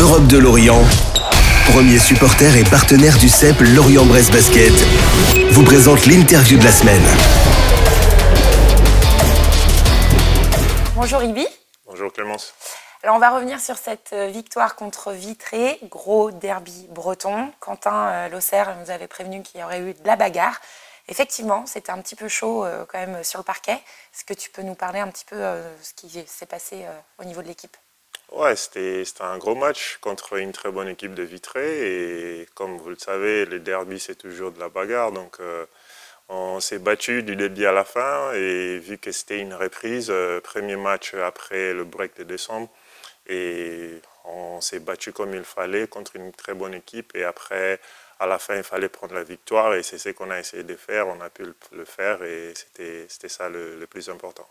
Europe de Lorient, premier supporter et partenaire du CEP Lorient-Brest Basket, vous présente l'interview de la semaine. Bonjour Ibi. Bonjour Clémence. Alors on va revenir sur cette victoire contre Vitré, gros derby breton. Quentin Losser nous avait prévenu qu'il y aurait eu de la bagarre. Effectivement, c'était un petit peu chaud quand même sur le parquet. Est-ce que tu peux nous parler un petit peu de ce qui s'est passé au niveau de l'équipe ? Ouais, c'était un gros match contre une très bonne équipe de Vitré. Et comme vous le savez, les derbys, c'est toujours de la bagarre. Donc on s'est battu du début à la fin. Et vu que c'était une reprise, premier match après le break de décembre, et on s'est battu comme il fallait contre une très bonne équipe. Et après, à la fin, il fallait prendre la victoire. Et c'est ce qu'on a essayé de faire. On a pu le faire et c'était ça le plus important.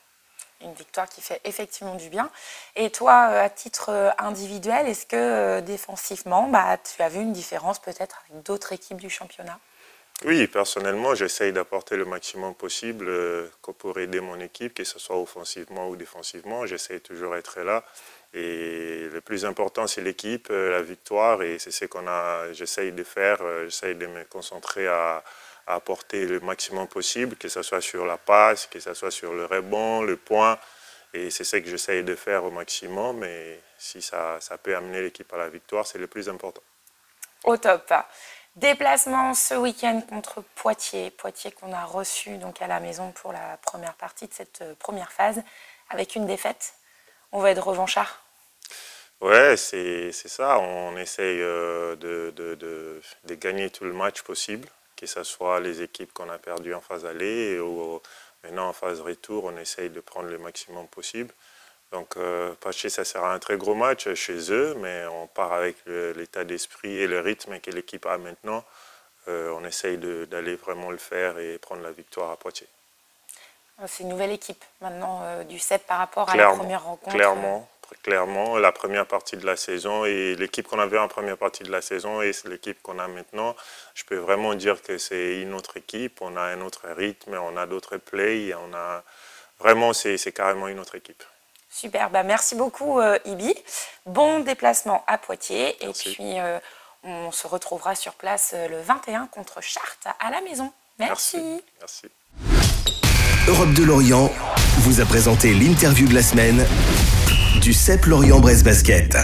Une victoire qui fait effectivement du bien. Et toi, à titre individuel, est-ce que défensivement, tu as vu une différence peut-être avec d'autres équipes du championnat ? Oui, personnellement, j'essaye d'apporter le maximum possible pour aider mon équipe, que ce soit offensivement ou défensivement. J'essaye toujours d'être là. Et le plus important, c'est l'équipe, la victoire. Et c'est ce j'essaye de faire. J'essaye de me concentrer à apporter le maximum possible, que ce soit sur la passe, que ce soit sur le rebond, le point. Et c'est ce que j'essaye de faire au maximum. Et si ça peut amener l'équipe à la victoire, c'est le plus important. Au top. Déplacement ce week-end contre Poitiers. Poitiers qu'on a reçu donc à la maison pour la première partie de cette première phase avec une défaite. On va être revanchard. Ouais, c'est ça. On essaye de gagner tout le match possible, que ce soit les équipes qu'on a perdues en phase aller ou maintenant en phase retour, on essaye de prendre le maximum possible. Donc Poitiers, ça sera un très gros match chez eux, mais on part avec l'état d'esprit et le rythme que l'équipe a maintenant. On essaye d'aller vraiment le faire et prendre la victoire à Poitiers. C'est une nouvelle équipe maintenant du CEP par rapport à la première rencontre. Clairement, la première partie de la saison et l'équipe qu'on avait en première partie de la saison et l'équipe qu'on a maintenant, je peux vraiment dire que c'est une autre équipe. On a un autre rythme, on a d'autres plays, vraiment c'est carrément une autre équipe. Super, merci beaucoup Ibi. Bon déplacement à Poitiers. Merci. Et puis on se retrouvera sur place le 21 contre Chartres à la maison. Merci. Europe de Lorient vous a présenté l'interview de la semaine du CEP Lorient-Brest Basket.